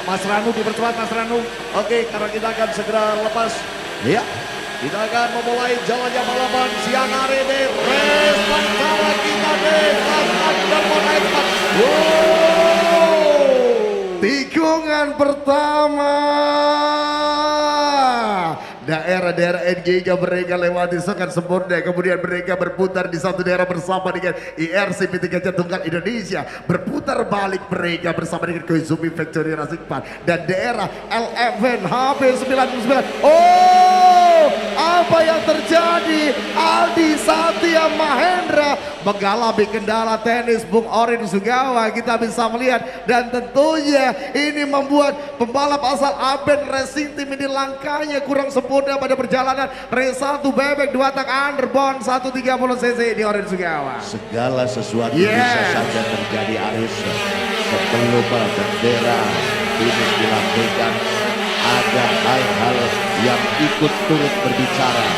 Mas Ranu dipercepat Mas Ranu. Oke, karena kita akan segera lepas. Ya, kita akan memulai jalannya balapan siang hari ini. Race pertama kita di Undermone Impact. Tikungan pertama. Daerah-daerah NGK mereka lewati sekat sempurna, kemudian mereka berputar di satu daerah bersama dengan IRC PT Gajah Tunggal Indonesia, berputar balik mereka bersama dengan Koizumi Factory Racing Park dan daerah LFN HP99. Oh, apa yang terjadi? Aldi Satya Mahendra mengalami kendala teknis. Bung Orin Sugawa kita bisa melihat, dan tentunya ini membuat pembalap asal Aben Racing Team ini langkahnya kurang sempurna pada perjalanan race 1 bebek 2 tak underbone 130 cc di Orin Sugawa. Segala sesuatu bisa saja terjadi, Aris. Sebelum bendera ini dilakukan, ada hal-hal yang ikut turut berbicara.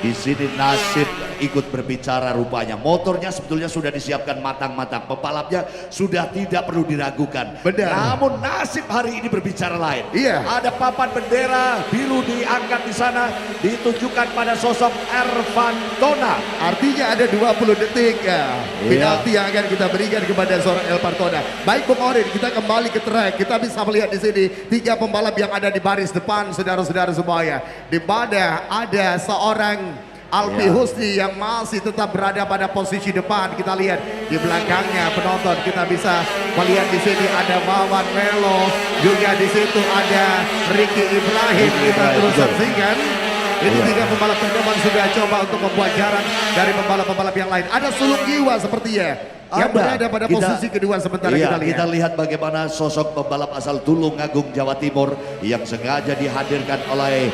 Di sini nasib ikut berbicara rupanya. Motornya sebetulnya sudah disiapkan matang-matang. Pembalapnya sudah tidak perlu diragukan. Benar. Namun nasib hari ini berbicara lain. Iya. Ada papan bendera biru diangkat di sana, ditujukan pada sosok Ervan Tona. Artinya ada 20 detik ya, penalti yang akan kita berikan kepada seorang Elvan Tona. Baik Bung Orin, kita kembali ke track. Kita bisa melihat di sini 3 pembalap yang ada di baris depan, saudara-saudara semuanya. Di mana ada seorang Alfi Husni yang masih tetap berada pada posisi depan. Kita lihat di belakangnya penonton, kita bisa melihat di sini ada Wawan Melo, juga di situ ada Ricky Ibrahim. Kita terus saksikan. Ini 3 pembalap terdepan sudah coba untuk membuat jarak dari pembalap-pembalap yang lain. Ada Sulung Giwa sepertinya yang berada pada posisi kedua sementara kita lihat. Kita lihat bagaimana sosok pembalap asal Tulungagung Jawa Timur yang sengaja dihadirkan oleh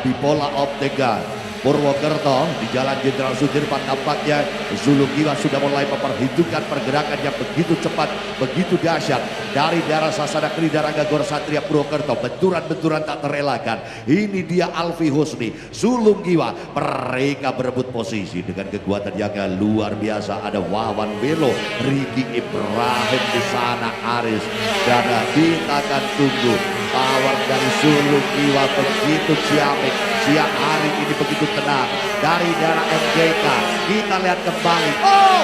Bipola Optega Purwokerto di Jalan Jenderal Sudirman. Tampaknya Sulung Giwa sudah mulai memperhitungkan pergerakan yang begitu cepat, begitu dahsyat dari daerah Sasana Kridarangga Gor Satria Purwokerto. Benturan-benturan tak terelakkan. Ini dia Alfi Husni, Sulung Giwa. Mereka berebut posisi dengan kekuatan yang luar biasa. Ada Wawan Melo, Ricky Ibrahim di sana, Aris. Dan kita akan tunggu power dari Sulung Giwa begitu ciamik. Siang hari ini begitu tenang dari daerah MGK. Kita lihat kembali. Oh,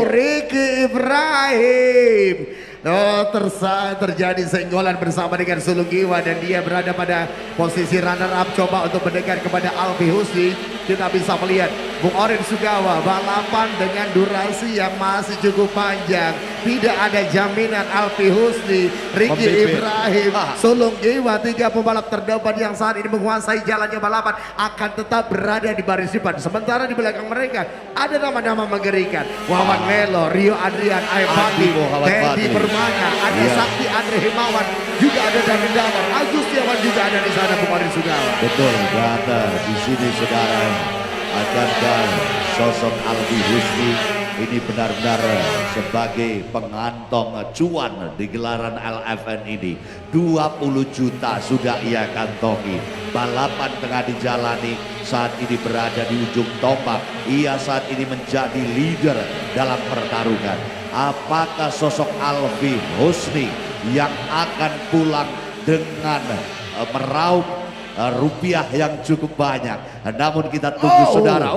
Ricky Ibrahim. Oh, terjadi senggolan bersama dengan Sulung Giwa dan dia berada pada posisi runner up, coba untuk mendekat kepada Alfi Husni. Kita bisa melihat Bung Orin Sugawa, balapan dengan durasi yang masih cukup panjang. Tidak ada jaminan Alfi Husni, Ricky Ibrahim, Sulung Giwa, 3 pembalap terdepan yang saat ini menguasai jalannya balapan akan tetap berada di baris depan. Sementara di belakang mereka ada nama-nama mengerikan. Wawan Melo, Rio Adrian, Aibadi, Teddy Permana, ada Sakti Andre Himawan, juga ada David Damar, Agus Tiawan juga ada di sana Bung Orin Sugawa. Betul, dan di sini saudara, akankah sosok Alfi Husni ini benar-benar sebagai pengantong cuan di gelaran LFN ini? 20 juta sudah ia kantongi. Balapan tengah dijalani, saat ini berada di ujung tombak. Ia saat ini menjadi leader dalam pertarungan. Apakah sosok Alfi Husni yang akan pulang dengan meraup rupiah yang cukup banyak? Namun kita tunggu saudara.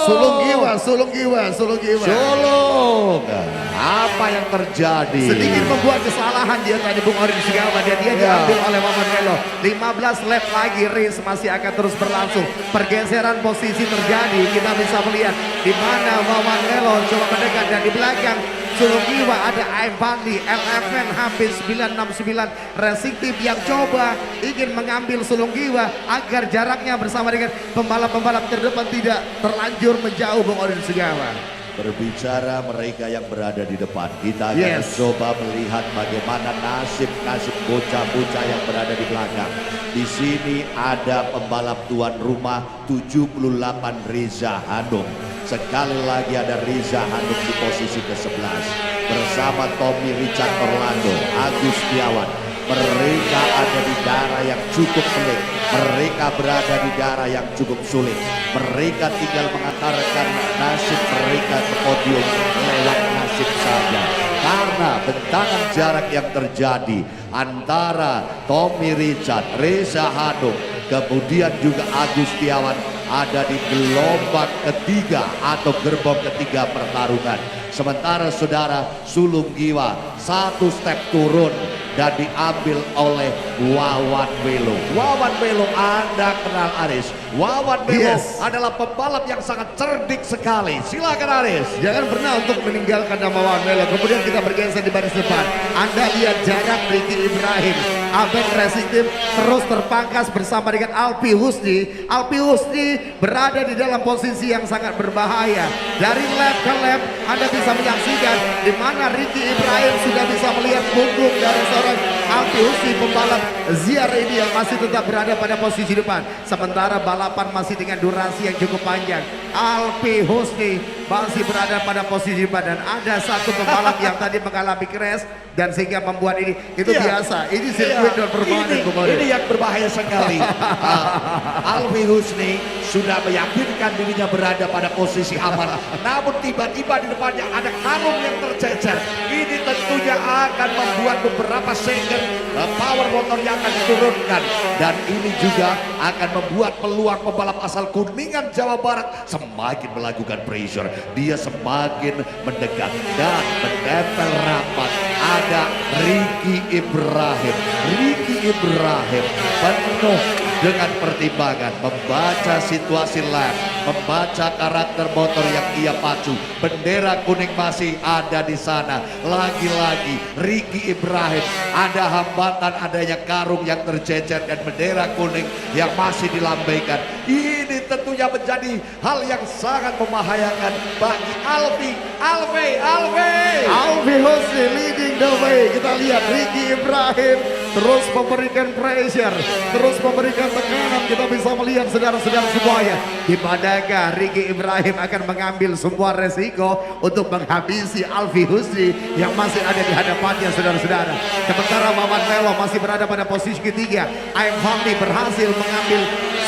Sulung Giwa, Sulung Giwa, Sulung Giwa. Sulung, apa yang terjadi? Sedikit membuat kesalahan dia tadi Bung Orin Sugawa dan dia diambil oleh Wawan Melo. 15 lap lagi, race masih akan terus berlangsung. Pergeseran posisi terjadi, kita bisa melihat di mana Wawan Melo coba mendekat dan di belakang Sulung Giwa ada Aim Bandi, LFN HP969 Racing Team yang coba ingin mengambil Sulung Giwa agar jaraknya bersama dengan pembalap-pembalap terdepan tidak terlanjur menjauh Bung Orin Sugawa. Berbicara mereka yang berada di depan, kita akan coba melihat bagaimana nasib bocah-bocah yang berada di belakang. Di sini ada pembalap tuan rumah 78 Riza Hanum. Sekali lagi ada Riza Hanum di posisi ke-11 bersama Tommy Richard Orlando, Agus Tiawan. Mereka ada di daerah yang cukup pelik. Mereka berada di daerah yang cukup sulit. Mereka tinggal mengantarkan nasib mereka ke podium lewat nasib saja. karena bentangan jarak yang terjadi antara Tommy Richard, Reza Hanum, kemudian juga Agus Setiawan ada di gelombang ketiga atau gerbong ketiga pertarungan. Sementara saudara Sulung Giwa satu step turun dan diambil oleh Wawan Welo. Wawan Welo, Anda kenal Aris. Wawan Welo adalah pembalap yang sangat cerdik sekali. Silakan Aris. Jangan pernah untuk meninggalkan nama Wawan Welo. Kemudian kita bergeser di baris depan. Anda lihat jarak Ricky Ibrahim. Abed Racing Team terus terpangkas bersama dengan Alpi Husni. Alpi Husni berada di dalam posisi yang sangat berbahaya. Dari lap ke lap Anda bisa menyaksikan di mana Ricky Ibrahim sudah bisa melihat punggung dari seorang Alpi Husni, pembalap Ziar ini yang masih tetap berada pada posisi depan. Sementara balapan masih dengan durasi yang cukup panjang. Alpi Husni masih berada pada posisi depan dan ada satu pembalap yang tadi mengalami crash dan sehingga membuat ini biasa. Ini sirkuit dan permainan. Ini yang berbahaya sekali. Alpi Husni sudah meyakinkan dirinya berada pada posisi aman, namun tiba-tiba di depannya ada karung yang tercecer. Ini tentunya akan membuat beberapa second power motornya akan diturunkan, dan ini juga akan membuat peluang pembalap asal Kuningan Jawa Barat semakin melakukan pressure. Dia semakin mendekat dan menempel rapat. Ada Ricky Ibrahim. Ricky Ibrahim penuh dengan pertimbangan, membaca situasi lap, membaca karakter motor yang ia pacu. Bendera kuning masih ada di sana. Lagi-lagi Ricky Ibrahim, ada hambatan adanya karung yang tercecer dan bendera kuning yang masih dilambaikan. Ini tentunya menjadi hal yang sangat membahayakan bagi Alpi Husni leading the way. Kita lihat Ricky Ibrahim terus memberikan pressure, terus memberikan tekanan. Kita bisa melihat saudara-saudara semuanya, di manakah Ricky Ibrahim akan mengambil semua resiko untuk menghabisi Alpi Husni yang masih ada di hadapannya, saudara-saudara. Sementara Wawan Welo masih berada pada posisi ketiga. Aim Fahmi berhasil mengambil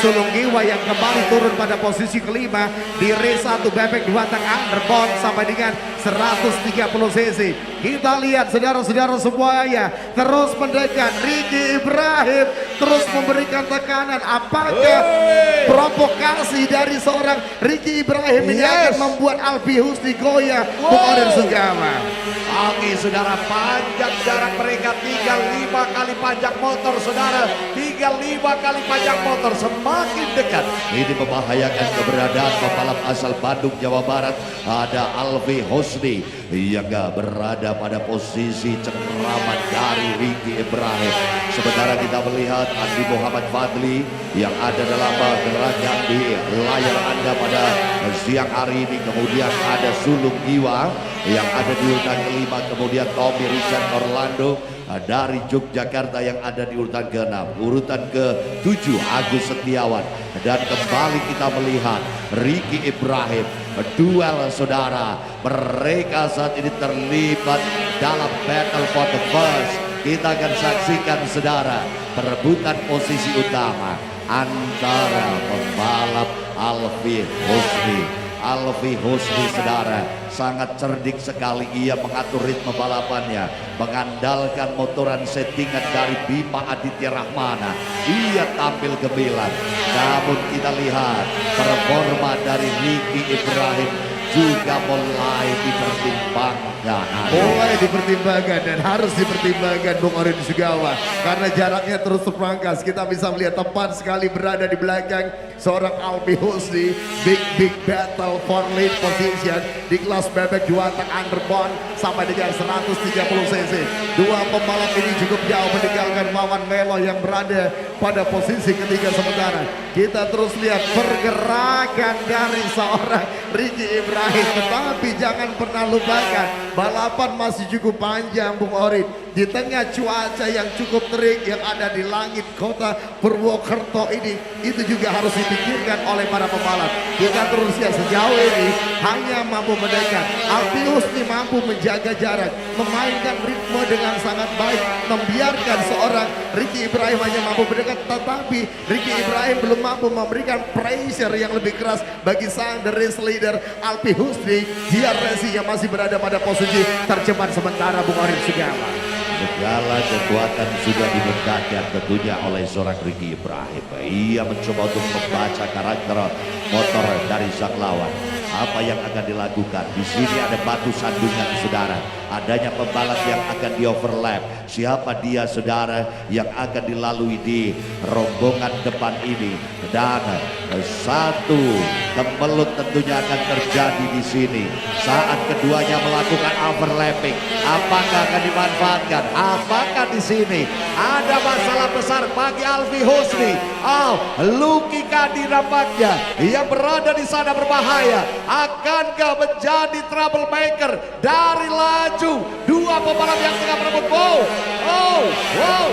Sulung Giwa yang kembali turun pada posisi kelima di race 1 bebek 2 tang underbone sampai dengan 130 cc. Kita lihat saudara-saudara semuanya terus mendekat. Ricky Ibrahim terus memberikan tekanan. Apakah provokasi dari seorang Ricky Ibrahim ini akan membuat Alpi Husni goyah? Bukan Sugama. Oke saudara, panjang jarak mereka, tinggal 5 kali panjang motor saudara, tinggal 5 kali panjang motor, semakin dekat. Ini membahayakan keberadaan pembalap asal Bandung Jawa Barat. Ada Alpi Husni yang berada pada posisi cengkraman dari Ricky Ibrahim. Sementara kita melihat Andi Muhammad Fadli yang ada dalam gerakan di layar Anda pada siang hari ini. Kemudian ada Sulung Giwa yang ada di urutan kelima, kemudian Tommy Richard Orlando dari Yogyakarta yang ada di urutan ke-6, urutan ke-7 Agus Setiawan, dan kembali kita melihat Ricky Ibrahim. Duel saudara, mereka saat ini terlibat dalam battle for the first. Kita akan saksikan saudara perebutan posisi utama antara pembalap Alpi Husni. Alpi Husni saudara sangat cerdik sekali, ia mengatur ritme balapannya, mengandalkan motoran settingan dari Bima Aditya Rahmana. Ia tampil gemilang, namun kita lihat performa dari Ricky Ibrahim juga mulai dipertimbangkan. Mulai dipertimbangkan dan harus dipertimbangkan Bung Orin Sugawa, karena jaraknya terus terpangkas. Kita bisa melihat tepat sekali berada di belakang seorang Alpi Husni. Big battle for lead position di kelas bebek 2 tang underbone sampai dengan 130 cc. Dua pembalap ini cukup jauh meninggalkan Wawan Welo yang berada pada posisi ketiga. Sementara kita terus lihat pergerakan dari seorang Ricky Ibrahim, tetapi jangan pernah lupakan balapan masih cukup panjang Bung Orin. di tengah cuaca yang cukup terik yang ada di langit kota Purwokerto ini, itu juga harus dipikirkan oleh para pembalap. Kita terus ya, sejauh ini hanya mampu mendekat. Alfi Husni mampu menjaga jarak, memainkan ritme dengan sangat baik, membiarkan seorang Ricky Ibrahim hanya mampu mendekat, tetapi Ricky Ibrahim belum mampu memberikan pressure yang lebih keras bagi sang the race leader Alfi Husni. Ziar Racing yang masih berada pada posisi tercepat sementara Bung Orin Sugama. Segala kekuatan sudah dibentangkan tentunya oleh seorang Ricky Ibrahim. Ia mencoba untuk membaca karakter motor dari sang lawan. Apa yang akan dilakukan? Di sini ada batu sandungan, saudara. Adanya pembalap yang akan di overlap. Siapa dia, saudara, yang akan dilalui di rombongan depan ini? Dan satu kemelut tentunya akan terjadi di sini saat keduanya melakukan overlapping. Apakah akan dimanfaatkan? Apakah di sini ada masalah besar bagi Alfi Husni? Oh, Lucky Kadi nampaknya yang berada di sana berbahaya. Akankah menjadi troublemaker dari laju dua pembalap yang tengah berebut? Wow.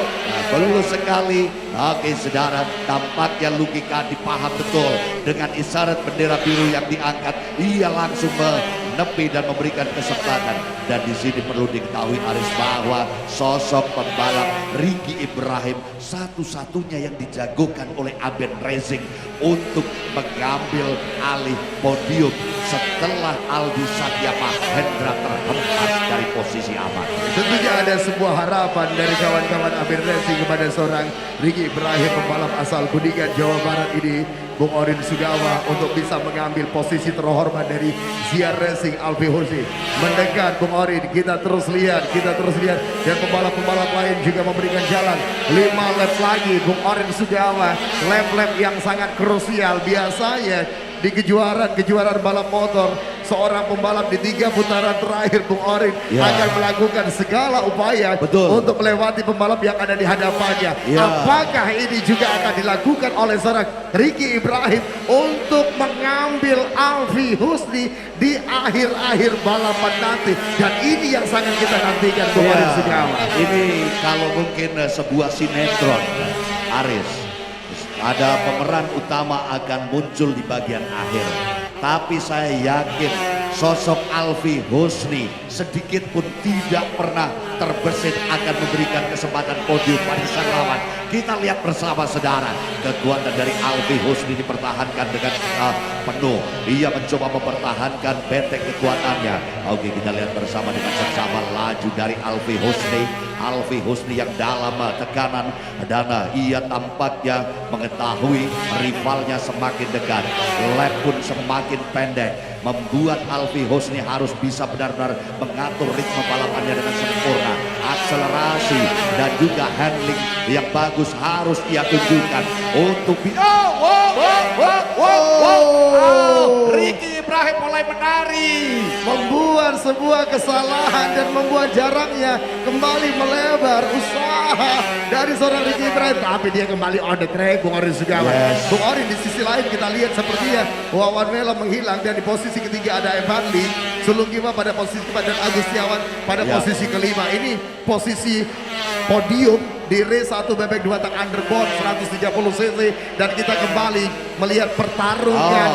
Nah, perlu sekali. Oke, saudara, tampaknya Lucky Kadi paham betul dengan isyarat bendera biru yang diangkat. Ia langsung menepi dan memberikan kesempatan. Dan di sini perlu diketahui Aris bahwa sosok pembalap Ricky Ibrahim satu-satunya yang dijagokan oleh Aben Racing untuk mengambil alih podium setelah Aldi Satya Mahendra terhempas dari posisi aman. Tentunya ada sebuah harapan dari kawan-kawan Aben Racing kepada seorang Ricky Ibrahim, pembalap asal Kuningan, Jawa Barat ini, Bung Orin Sugama, untuk bisa mengambil posisi terhormat dari Ziar Racing Alfi Husni. Mendekat Bung Orin, kita terus lihat dan pembalap-pembalap lain juga memberikan jalan. 5 lap lagi Bung Orin Sugama, lap-lap yang sangat krusial. Biasanya di kejuaraan balap motor, seorang pembalap di 3 putaran terakhir Bung Orin akan melakukan segala upaya untuk melewati pembalap yang ada di hadapannya. Apakah ini juga akan dilakukan oleh seorang Ricky Ibrahim untuk mengambil Alfi Husni di akhir-akhir balapan nanti? Dan ini yang sangat kita nantikan Bung Orin Sugama. Ini kalau mungkin sebuah sinetron, Aris, ada pemeran utama akan muncul di bagian akhir. Tapi saya yakin sosok Alfi Husni sedikit pun tidak pernah terbesit akan memberikan kesempatan podium pada sang lawan. Kita lihat bersama, saudara, kekuatan dari Alfi Husni dipertahankan dengan penuh. Ia mencoba mempertahankan benteng kekuatannya. Oke, kita lihat bersama dengan seksama laju dari Alfi Husni. Alfi Husni yang dalam tekanan dan ia tampaknya mengetahui rivalnya semakin dekat. Lap pun semakin pendek, membuat Alfi Husni harus bisa benar-benar mengatur ritme balapannya dengan sempurna. Akselerasi dan juga handling yang bagus harus ia tunjukkan untuk Ricky Ibrahim mulai menari, membuat sebuah kesalahan dan membuat jaraknya kembali melebar. Usaha dari seorang Ricky Ibrahim, tapi dia kembali on the track. Bung Orin Sugama, Bung Orin, di sisi lain kita lihat sepertinya Wawan Melo menghilang, dan di posisi ketiga ada Evan Lee, Sulung Giwa pada posisi keempat, dan Agustiawan pada posisi kelima. Ini posisi podium di race 1 bebek 2 tak underbone 130 cc, dan kita kembali melihat pertarungan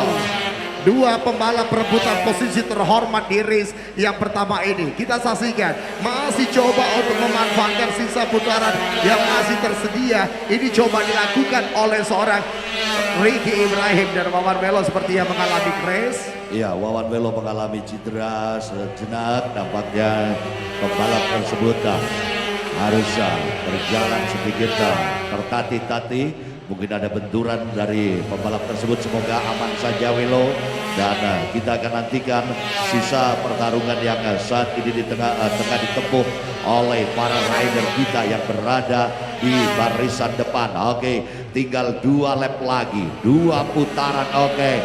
dua pembalap perebutan posisi terhormat di race yang pertama ini. Kita saksikan, masih coba untuk memanfaatkan sisa putaran yang masih tersedia. Ini coba dilakukan oleh seorang Ricky Ibrahim, dan Wawan Melo sepertinya mengalami crash. Iya, Wawan Melo mengalami cedera sejenak. Nampaknya pembalap tersebut harus berjalan sedikit tertatih-tatih. Mungkin ada benturan dari pembalap tersebut, semoga aman saja Welo. Dan kita akan nantikan sisa pertarungan yang saat ini tengah ditempuh oleh para rider kita yang berada di barisan depan. Oke, tinggal 2 lap lagi, 2 putaran. Oke,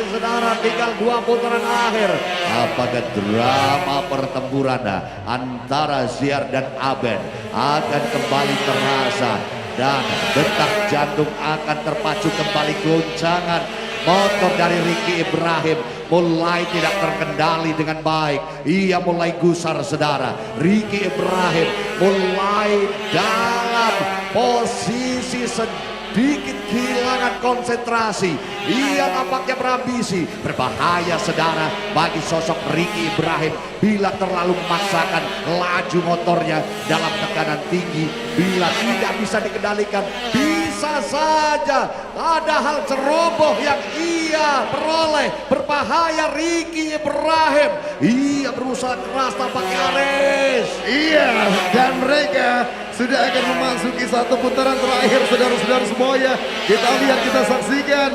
saudara, tinggal 2 putaran akhir. Apakah drama pertempuran antara Ziar dan Aben akan kembali terasa, dan detak jantung akan terpacu kembali? Goncangan motor dari Ricky Ibrahim mulai tidak terkendali dengan baik. Ia mulai gusar saudara. Ricky Ibrahim mulai dalam posisi sedikit kehilangan konsentrasi. Ia nampaknya berambisi. Berbahaya saudara bagi sosok Ricky Ibrahim bila terlalu memaksakan laju motornya dalam tekanan tinggi. Bila tidak bisa dikendalikan, bisa saja ada hal ceroboh yang ia peroleh. Berbahaya Ricky Ibrahim. Ia berusaha keras tampaknya Aris. Iya, dan mereka sudah akan memasuki satu putaran terakhir saudara-saudara semuanya. Kita lihat, kita saksikan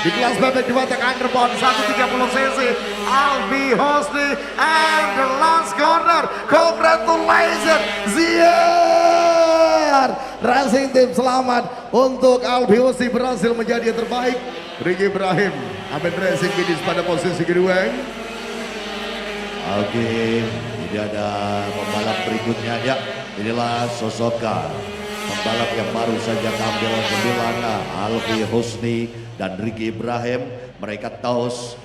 di kelas bebek di watak underbone 130 cc Alfi Husni and the last corner. Congratulations Ziar Racing Team, selamat untuk Alfi Husni berhasil menjadi yang terbaik. Ricky Ibrahim Amin Racing finish pada posisi kedua. Oke, ini ada pembalap berikutnya ya. Inilah sosok pembalap yang baru saja tampil sembilan, Alfi Husni dan Ricky Ibrahim. Mereka terus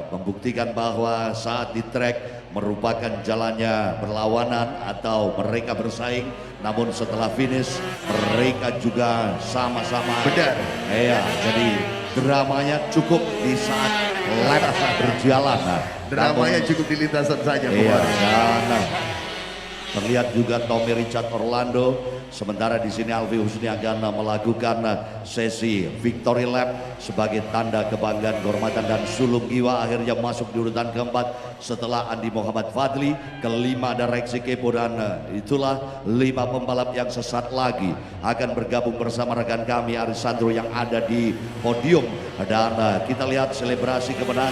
membuktikan bahwa saat di track merupakan jalannya berlawanan atau mereka bersaing. Namun setelah finish mereka juga sama-sama benar. Iya, jadi dramanya cukup di saat lap berjalan. Dramanya cukup di lintasan saja. Iya, dan terlihat juga Tommy Richard Orlando. Sementara di sini Alfi Husni akan melakukan sesi victory lap sebagai tanda kebanggaan, kehormatan, dan Sulung Giwa akhirnya masuk di urutan keempat setelah Andi Muhammad Fadli. Kelima ada Reksi Kepo, dan itulah 5 pembalap yang sesat lagi akan bergabung bersama rekan kami Aris Sandro yang ada di podium. Dan kita lihat selebrasi kemenangan